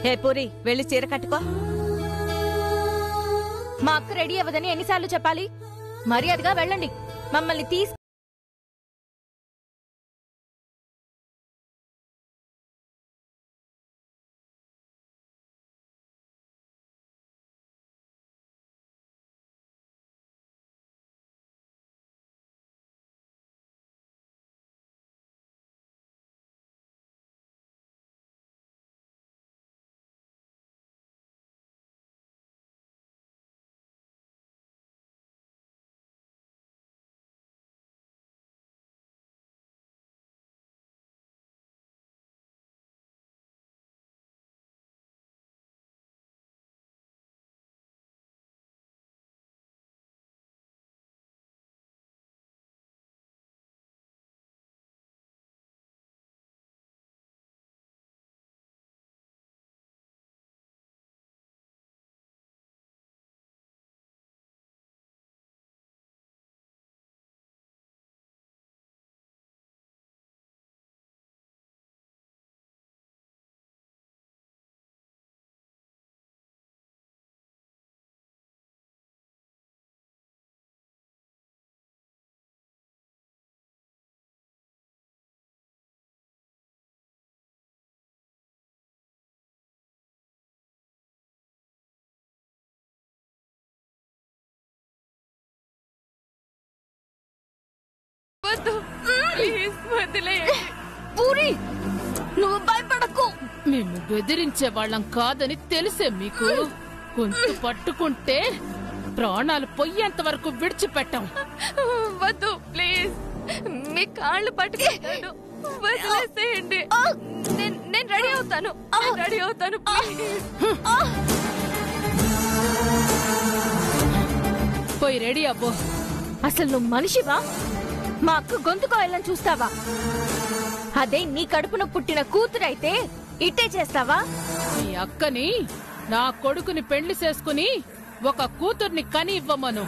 హే పూరి, వెళ్ళి చీర కట్టుకో. మా అక్క రెడీ అవ్వదని ఎన్నిసార్లు చెప్పాలి? మర్యాదగా వెళ్ళండి. మమ్మల్ని తీసి పూరి, నువ్వు భయపడకు. మేము బెదిరించే వాళ్ళం కాదని తెలిసే మీకు. గొంతు పట్టుకుంటే ప్రాణాలు పోయేంత వరకు విడిచిపెట్టాం. వద్దు ప్లీజ్, మీ కాళ్ళు పట్టుకుంటాను, వదిలేసేయండి. నేను రెడీ అవుతాను, పోయి రెడీ అవ్వు. అసలు నువ్వు మనిషివా? మా అక్క గొంతుకోవాలని చూస్తావా? అదే నీ కడుపున పుట్టిన కూతురైతే ఇట్టే చేస్తావా? నీ అక్కని నా కొడుకుని పెళ్లి చేసుకుని ఒక కూతుర్ని కని ఇవ్వమను.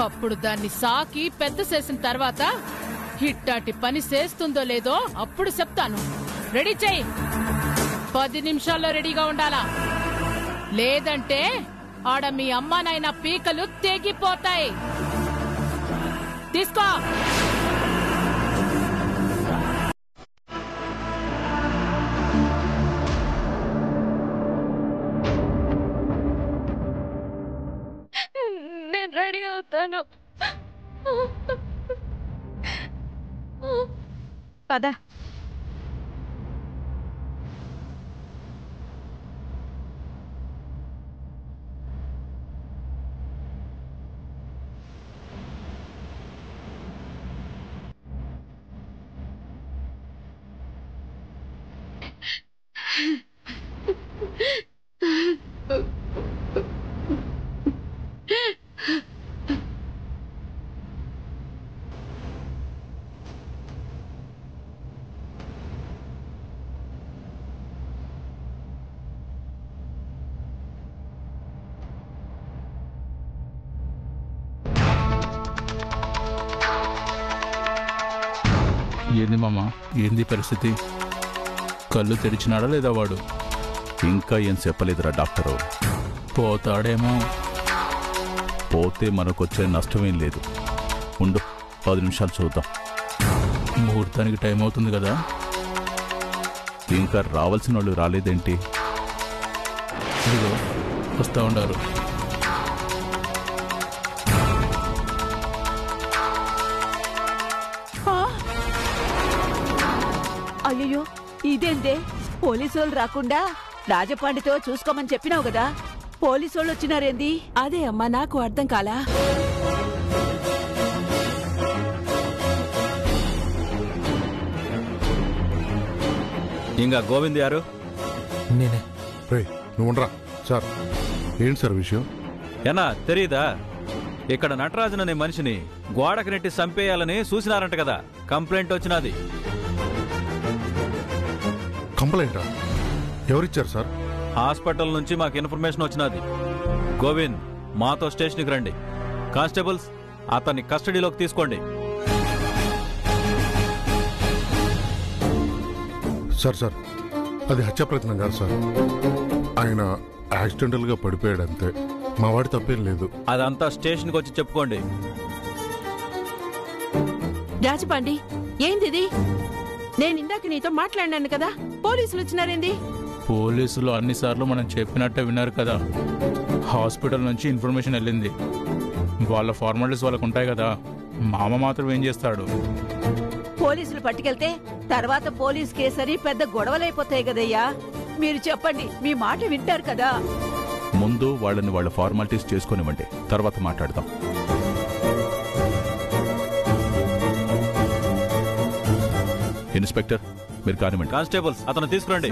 అప్పుడు దాన్ని సాకి పెద్ద చేసిన తర్వాత ఇట్టాటి పని చేస్తుందో లేదో అప్పుడు చెప్తాను. రెడీ చెయ్యి. 10 నిమిషాల్లో రెడీగా ఉండాలా, లేదంటే ఆడ మీ అమ్మానైనా పీకలు తెగిపోతాయి. తీసుకో. నేను రెడీ అవుతాను. పద. ఏంది మామ, ఏంది పరిస్థితి? కళ్ళు తెరిచినాడా లేదా వాడు? ఇంకా ఏం చెప్పలేదురా డాక్టరు. పోతాడేమో. పోతే మనకొచ్చే నష్టమేం లేదు. ఉండు, 10 నిమిషాలు చూద్దాం. ముహూర్తానికి టైం అవుతుంది కదా. ఇంకా రావాల్సిన వాళ్ళు రాలేదేంటి? ఇదిగో వస్తా ఉండారు. అయ్యో, ఇదేందే? పోలీసోళ్ళు రాకుండా రాజపాండితో చూసుకోమని చెప్పినావు కదా, పోలీసోళ్ళు వచ్చినారేంది? అదే అమ్మా, నాకు అర్థం కాలా. ఇంకా గోవింద్ యారు? నేనే. నువ్వుండ్రా సార్. ఏంటి సార్ విషయం? ఏనా తెలీదా? ఇక్కడ నటరాజన్ అనే మనిషిని గోడకు నెట్టి చంపేయాలని చూసినారంట కదా. కంప్లైంట్ వచ్చినది. కంప్లైంటా? ఎవరిచ్చారు సార్? హాస్పిటల్ నుంచి మాకు ఇన్ఫర్మేషన్ వచ్చినది. గోవింద్, మాతో స్టేషన్కి రండి. కానిస్టేబుల్స్, అతన్ని కస్టడీలోకి తీసుకోండి. సార్ అది హత్యా ప్రయత్నం కాదు సార్. ఆయన యాక్సిడెంటల్ గా పడిపోయాడు అంతే, మా వాడి తప్పేం లేదు. అదంతా స్టేషన్కి వచ్చి చెప్పుకోండి. రాజపాండి, ఏంది? నేను ఇందాక నీతో మాట్లాడినాను కదా, పోలీసులు వచ్చినారేంది? పోలీసులు అన్నిసార్లు మనం చెప్పినట్టే విన్నారు కదా. హాస్పిటల్ నుంచి ఇన్ఫర్మేషన్ వెళ్ళింది. వాళ్ళ ఫార్మాలిటీస్ వాళ్ళకు ఉంటాయి కదా. మామ మాత్రం ఏం చేస్తాడు? పోలీసులు పట్టుకెళ్తే తర్వాత పోలీస్ కేసరి పెద్ద గొడవలైపోతాయి కదయ్యా. మీరు చెప్పండి, మీ మాట వింటారు కదా. ముందు వాళ్ళని వాళ్ళ ఫార్మాలిటీస్ చేసుకునివ్వండి, తర్వాత మాట్లాడదాం. ఇన్స్పెక్టర్, మీరు కానివ్వండి. కానిస్టేబుల్స్, అతను తీసుకురండి.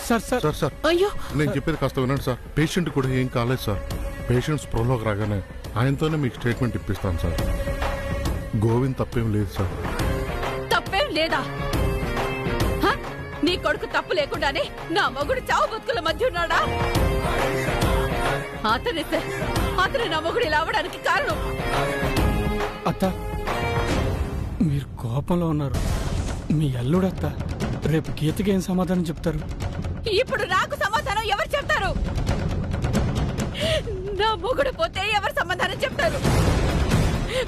సార్ అయ్యో, నేను చెప్పేది కాస్త వినండి సార్. పేషెంట్ కూడా ఏం కాలేదు సార్. పేషెంట్ స్పృహలోకి రాగానే ఆయనతోనే మీకు స్టేట్మెంట్ ఇప్పిస్తాను సార్. గోవింద్ తప్పేం లేదు సార్. తప్పేం లేదా? నీ కొడుకు తప్పు లేకుండానే నా మొగుడు చావు బతుకుల మధ్య ఉన్నాడా? అతనే నా మొగుడు ఇలా అవ్వడానికి కారణం. అత్త, మీరు కోపంలో ఉన్నారు. మీ అల్లుడత్త రేపు గీతకి ఏం సమాధానం చెప్తారు? ఇప్పుడు నాకు సమాధానం ఎవరు చెప్తారు? నా మొగుడు పోతే ఎవరు సమాధానం చెప్తారు?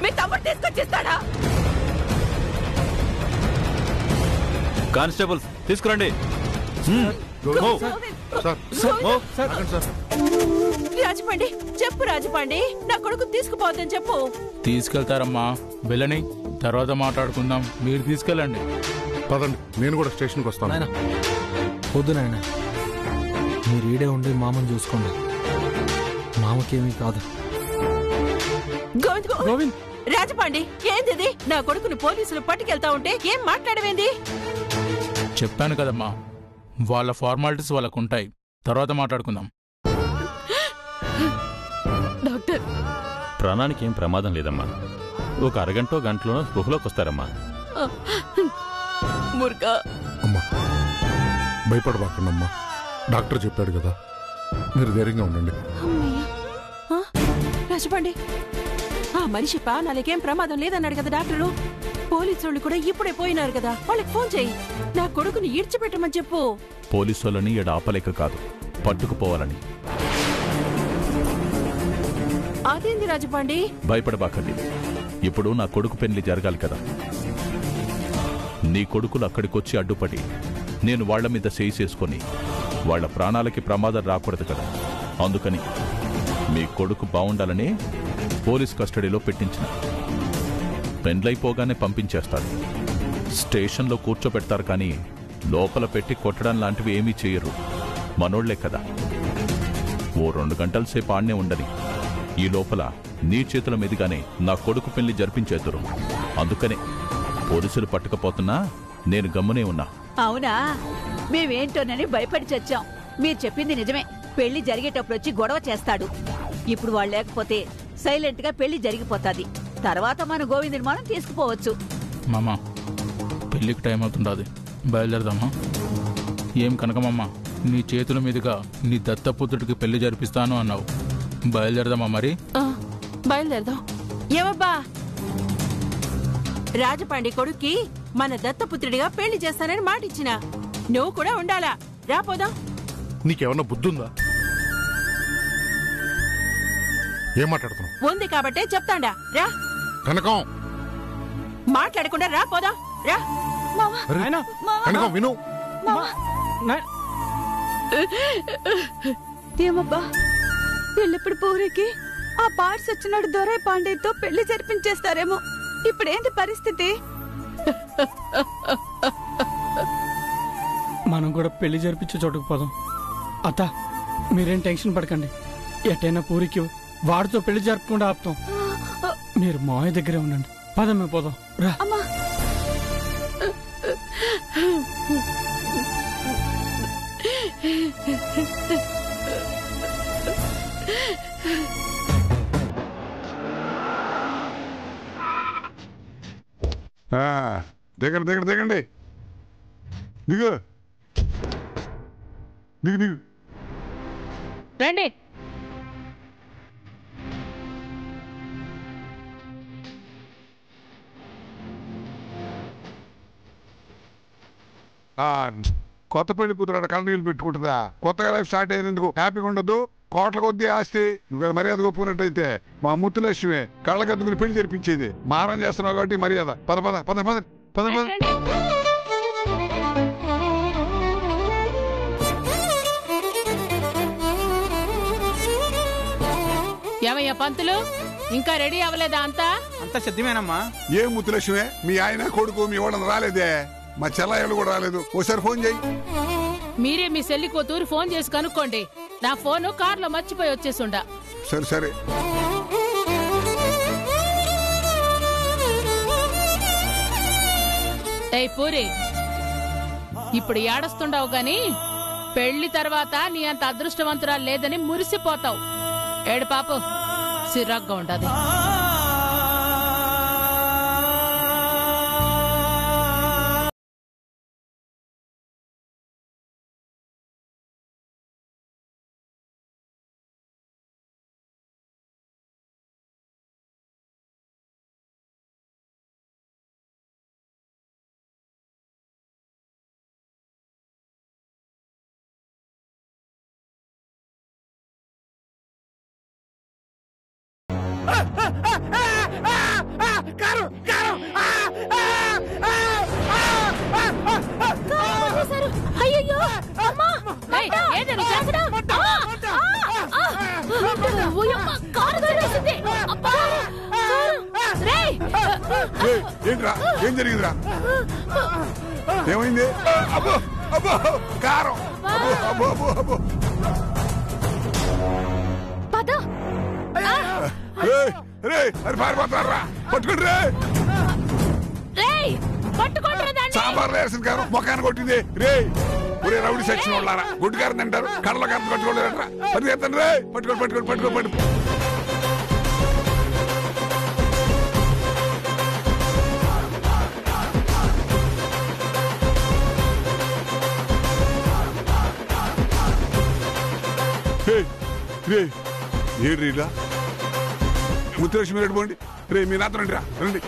మీ తమ్ముడు తీసుకొచ్చిస్తాడా? కానిస్టేబుల్స్, తీసుకురండి. రాజపాండి, చెప్పు రాజపాండి, నా కొడుకు తీసుకుపోవద్దని చెప్పు. తీసుకెళ్తారమ్మా, వెళ్ళని తర్వాత మాట్లాడుకుందాం. మీరు తీసుకెళ్ళండి. పదండి, నేను కూడా స్టేషన్కి వస్తాను. వద్దు నాయన, మీరు ఈడే ఉండి మామని చూసుకోండి. మామకేమీ కాదు. గోవింద్, రాజపాండి, ఏంది? నా కొడుకుని పోలీసులు పట్టుకెళ్తా ఉంటే ఏం మాట్లాడవేంది? చెప్పాను కదమ్మా, వాళ్ళ ఫార్మాలిటీస్ వాళ్ళకు ఉంటాయి, తర్వాత మాట్లాడుకుందాం. డాక్టర్, ప్రాణానికి ఏం ప్రమాదం లేదమ్మా. ఒక అరగంటో గంటలోనో స్పృహలోకి వస్తారమ్మా. మురుగా, అమ్మా భయపడబాకండమ్మా, డాక్టర్ చెప్పాడు కదా, మీరు ధైర్యంగా ఉండండి. రాజపాండి, ఆ మనిషి ప్రాణాలకేం ప్రమాదం లేదన్నాడు కదా డాక్టరు. పోలీసులు కూడా ఇప్పుడే పోయినారు కదా, వాళ్ళకి ఫోన్ చేయి. నా కొడుకుని ఈడ్చిపెట్టమని చెప్పు. పోలీసులని ఈడ ఆపలేక కాదు, పట్టుకుపోవాలని. అదేంది రాజపాండి? భయపడబాకండి, ఇప్పుడు నా కొడుకు పెళ్లి జరగాలి కదా. నీ కొడుకులు అక్కడికొచ్చి అడ్డుపడి నేను వాళ్ల మీద చేయి చేసుకొని వాళ్ల ప్రాణాలకి ప్రమాదం రాకూడదు కదా. అందుకని మీ కొడుకు బాగుండాలని పోలీస్ కస్టడీలో పెట్టించిన. పెండ్లైపోగానే పంపించేస్తారు. స్టేషన్లో కూర్చోబెడతారు, కానీ లోపల పెట్టి కొట్టడం లాంటివి ఏమీ చేయరు. మనోళ్లే కదా. ఓ 2 గంటల సేపు ఆడనే ఉండని. ఈ లోపల నీ చేతుల మీదుగానే నా కొడుకు పెళ్లి జరిపించేద్దరు. అందుకనే పోలీసులు పట్టుకపోతున్నా నేను గమ్మునే ఉన్నా. అవునా, మేమేంటోనని భయపడి చచ్చాం. మీరు చెప్పింది నిజమే. పెళ్లి జరిగేటప్పుడు వచ్చి గొడవ చేస్తాడు. ఇప్పుడు వాళ్ళు లేకపోతే సైలెంట్ గా పెళ్లి జరిగిపోతాది. తర్వాత మన గోవిందుని మనం తీసుకుపోవచ్చు. మామా, పెళ్లికి టైం అవుతుండది, బయలుదేరదామా? ఏం కనకమమ్మా, నీ చేతుల మీదుగా నీ దత్తపుత్రుడికి పెళ్లి జరిపిస్తాను అన్నావు. బయలుదేరదామా? మరి బయలుదేరదాం. ఏమబ్బా, రాజపాండి కొడుక్కి మన దత్తపుత్రుడిగా పెళ్లి చేస్తానని మాటిచ్చిన. నువ్వు కూడా ఉండాలా? రాపోదాం. నీకేమన్నా బుద్ధి ఉందా? ఏం మాట్లాడుతున్నావు? ఉంది కాబట్టే చెప్తాండా. రా కనకం, మాట్లాడకుండా రాపోదాం. రా. కనకం విను. ఏమబ్బా, ఎల్లప్పుడు పూరికి ఆ పార్ట్స్ వచ్చినాడు దొరై పాండేతో పెళ్లి జరిపించేస్తారేమో. ఇప్పుడేంటి పరిస్థితి? మనం కూడా పెళ్లి జరిపించే చోటుకు పోదాం. అత్త, మీరేం టెన్షన్ పడకండి. ఎటైనా పూరికి వాడితో పెళ్లి జరపకుండా ఆపుతాం. మీరు మావయ్య దగ్గరే ఉండండి. పదమే పోదాం. రా. దిగండి దిగండి దిగండి. దిగు దిగు దిగు. రండి. కొత్త పెళ్లి కూతురు కళ్ళనీళ్ళు పెట్టుకుంటుందా? కొత్తగా లైఫ్ స్టార్ట్ అయినందుకు హ్యాపీగా ఉండదు. కోట్ల కొద్దీ ఆస్తి నువ్వు మర్యాద ఒప్పుకున్నట్టయితే మా ముత్తులక్ష్మి కళ్ళకద్దుకుని పెళ్లి జరిపించేది. మారం చేస్తున్నావు కాబట్టి మర్యాద. పద పద పద పద పద పద. ఏమయ్యా పంతులు, ఇంకా రెడీ అవ్వలేదా? అంతా సిద్ధమేనమ్మా. ఏం ముత్తులక్ష్మి, మీ ఆయన కొడుకు మీ వాళ్ళని రాలేదే? మా చెల్లయ్యలు కూడా రాలేదు. ఒకసారి ఫోన్ చేయి. మీరే మీ చెల్లి కూతురు ఫోన్ చేసి కనుక్కోండి. నా ఫోను కార్లో మర్చిపోయి వచ్చేసుండా. సరే సరే. ఏయ్ పూరి, ఇప్పుడు ఏడుస్తుండవు గాని పెళ్లి తర్వాత నీ అంత అదృష్టవంతురాలు లేదని మురిసిపోతావు. ఏడు పాపు సిరాగ్గా ఉండదు. ఏంట్రా, ఏం జరిగిందిరా? ఏమైంది? అబ్బో అబ్బో కారం. అబ్బో అబ్బో అబ్బో అబ్బో. అరే పారిపోతారా? పట్టుకోండి సాంబార్లో వేసిన కారం మొఖాన్ని కొట్టింది రే. ఒరే రౌడీ సెక్షన్ వాళ్ళారా, గుడ్డు కారం తింటారు, కళ్ళ కారం కట్టుకోలేరట్రా. పరిగెత్తండి రే. పట్టుకోండి పట్టుకోండి పట్టుకోండి పట్టు. ఏడ్రీలా ముత్తులక్ష్మి రెడ్డి పోండి రే. మీ నాతో రండి రా, రండి.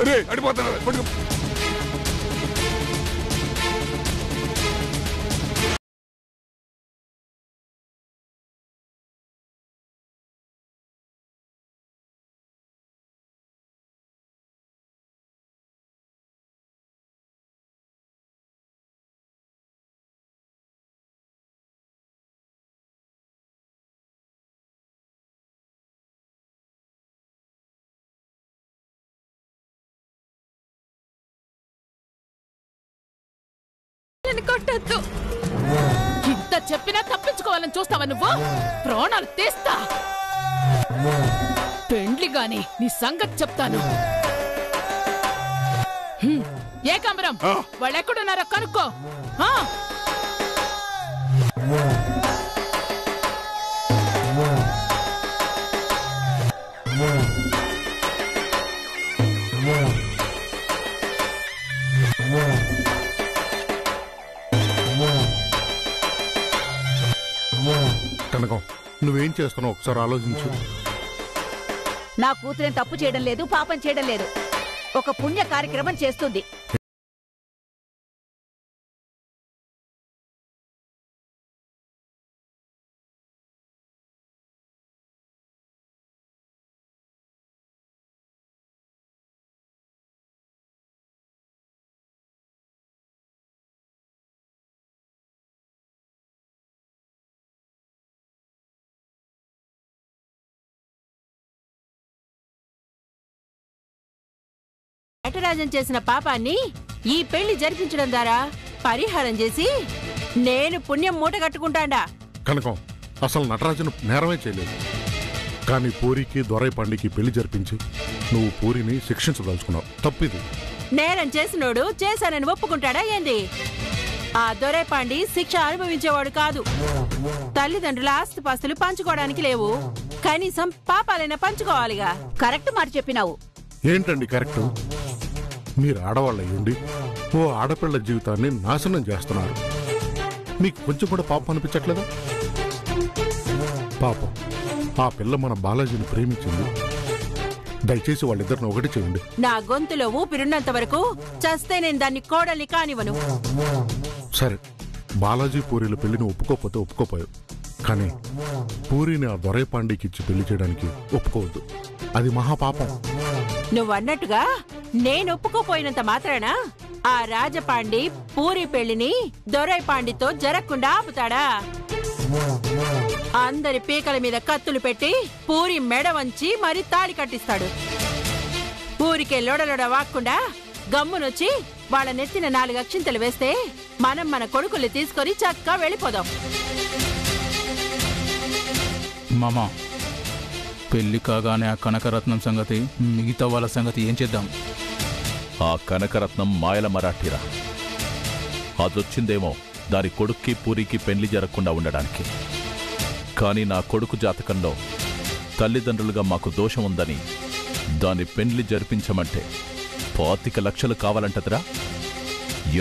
రే అడిపోతున్నారు, పట్టుకో. కొట్టద్దు. ఇంత చెప్పినా తప్పించుకోవాలని చూస్తావా నువ్వు? ప్రాణాలు తీస్తా. పెండ్లి గాని నీ సంగతి చెప్తాను. ఏకాంబరం, వాళ్ళు ఎక్కడున్నారో కనుక్కో. కనకం, నువ్వేం చేస్తున్నావు ఒకసారి ఆలోచించు. నా కూతురేం తప్పు చేయడం లేదు, పాపం చేయడం లేదు. ఒక పుణ్య కార్యక్రమం చేస్తుంది. నటరాజన్ చేసిన పాపాన్ని ఈ పెళ్లి జరిపించడం ద్వారా పరిహారం చేసి నేను పుణ్యం మూట కట్టుకుంటాడా. కనకం, అసలు నటరాజన్ నేరమే చేయలేదు. కానీ పూరికి దొరై పండికి పెళ్లి జరిపించి నువ్వు పూరిని శిక్షించదలుచుకున్నావు. తప్పిది. నేరం చేసినోడు చేశానని ఒప్పుకుంటాడా ఏంది? ఆ దొరైపాండి శిక్ష అనుభవించేవాడు కాదు. తల్లిదండ్రుల ఆస్తిపాస్తులు పంచుకోవడానికి లేవు, కనీసం పాపాలైనా పంచుకోవాలిగా. కరెక్ట్ మాట చెప్పినావు. ఏంటండి కరెక్టు? మీరు ఆడవాళ్ళు అయ్యండి ఓ ఆడపిల్ల జీవితాన్ని నాశనం చేస్తున్నారు. మీకు కొంచెం కూడా పాపం అనిపించట్లేదా? పాపం ఆ పిల్ల మన బాలాజీని ప్రేమించింది. దయచేసి వాళ్ళిద్దరిని ఒకటి చేయండి. నా గొంతులో ఊపిరున్నంత వరకు చస్తే నేను దాన్ని కోడలి కానివను. సరే, బాలాజీ పూరీల పెళ్లిని ఒప్పుకోకపోతే ఒప్పుకోపోయావు, కానీ పూరిని ఆ దొరైపాండికి ఇచ్చి పెళ్లి చేయడానికి ఒప్పుకోవద్దు. అది మహాపాపం. నువ్వన్నట్టుగా నేను ఒప్పుకోపోయినంత మాత్రాన ఆ రాజపాండి పూరి పెళ్లిని దొరైపాండితో జరగకుండా ఆపుతాడా? అందరి పీకల మీద కత్తులు పెట్టి పూరి మెడ వంచి మరి తాళి కట్టిస్తాడు. ఊరికే లొడలొడ వాక్కుండా గమ్మునొచ్చి వాళ్ళ నెత్తిన 4 అక్షింతలు వేస్తే మనం మన కొడుకుల్ని తీసుకొని చక్కగా వెళ్ళిపోదాం. మామా, పెళ్లి కాగానే ఆ కనకరత్నం సంగతి, మిగతా వాళ్ళ సంగతి ఏం చేద్దాం? ఆ కనకరత్నం మాయల మరాఠీరా. అదొచ్చిందేమో దాని కొడుక్కి పూరికి పెళ్లి జరగకుండా ఉండడానికి. కానీ నా కొడుకు జాతకంలో తల్లిదండ్రులుగా మాకు దోషం ఉందని దాని పెళ్లి జరిపించమంటే 25 లక్షలు కావాలంటదిరా.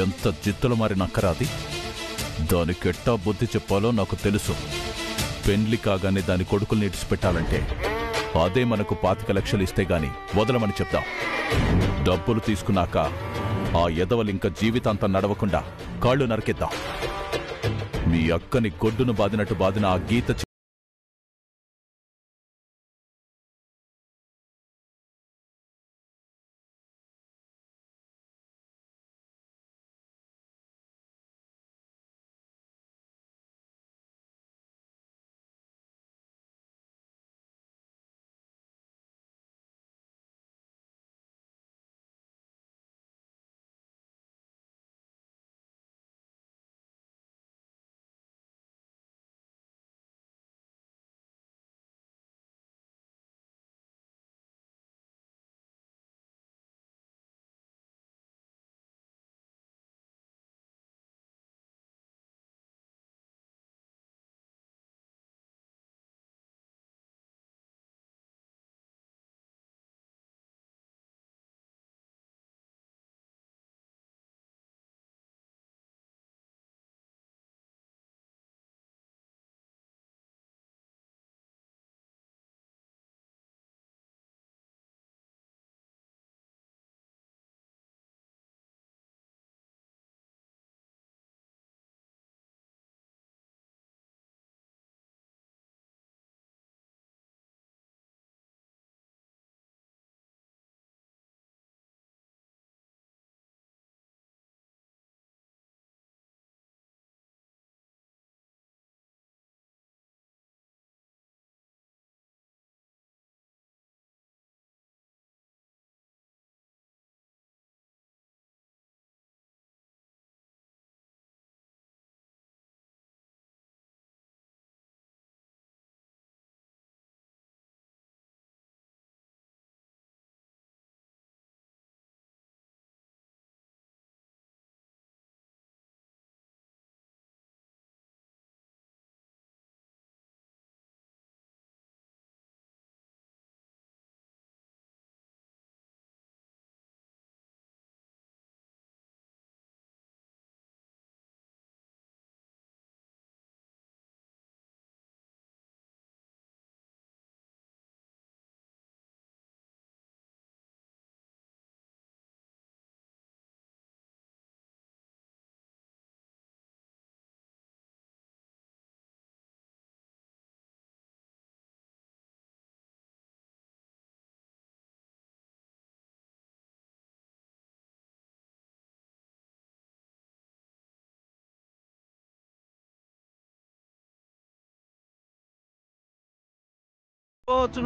ఎంత జిత్తులు మారి నక్కరాది. దానికెట్టా బుద్ధి చెప్పాలో నాకు తెలుసు. పెళ్లి కాగానే దాని కొడుకుల్ని ఇడిచిపెట్టాలంటే అదే మనకు 25 లక్షలు ఇస్తే గాని వదలమని చెప్దాం. డబ్బులు తీసుకున్నాక ఆ ఎదవలింక జీవితాంతం నడవకుండా కాళ్ళు నరికిద్దాం. మీ అక్కని గొడ్డును బాదినట్టు బాదిన ఆ గీత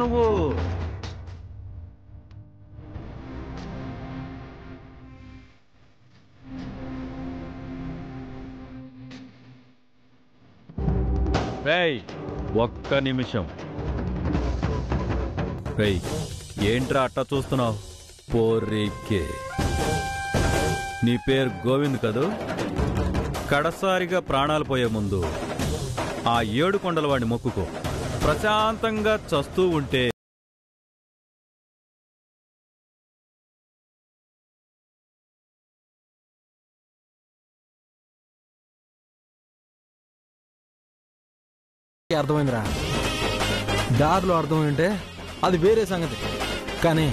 నువ్వు రేయ్, ఒక్క నిమిషం. రేయ్, ఏంట్రా అట్టా చూస్తున్నావు? పోరీకే, నీ పేరు గోవింద్ కదూ? కడసారిగా ప్రాణాలు పోయే ముందు ఆ 7 కొండల వాడిని మొక్కుకో. ప్రశాంతంగా చస్తూ ఉంటే నాకే అర్థమైందిరా. దారిలో అర్థమైంటే అది వేరే సంగతి. కానీ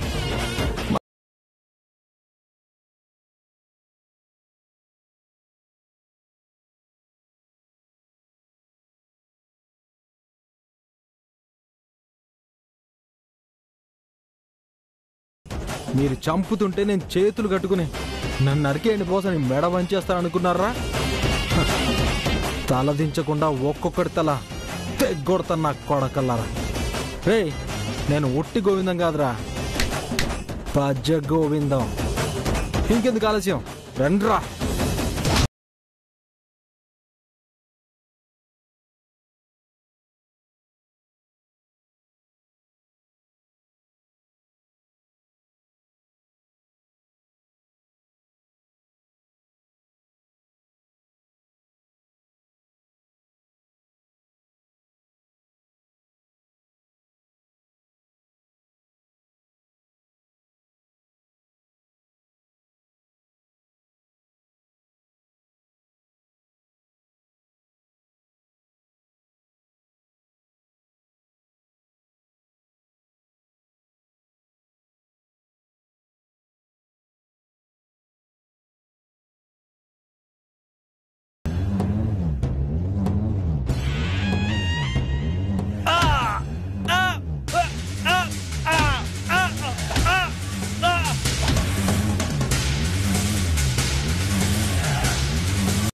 మీరు చంపుతుంటే నేను చేతులు కట్టుకుని నన్ను నరికేయండి పోసని మెడ వంచేస్తాను అనుకున్నారా? తలదించకుండా ఒక్కొక్కటి తల తెగ్గొడతాను నా కొడకల్లారా. రే, నేను ఒట్టి గోవిందం కాదురా, పజ్జ గోవిందం. ఇంకెందుకు ఆలస్యం, రండ్రా.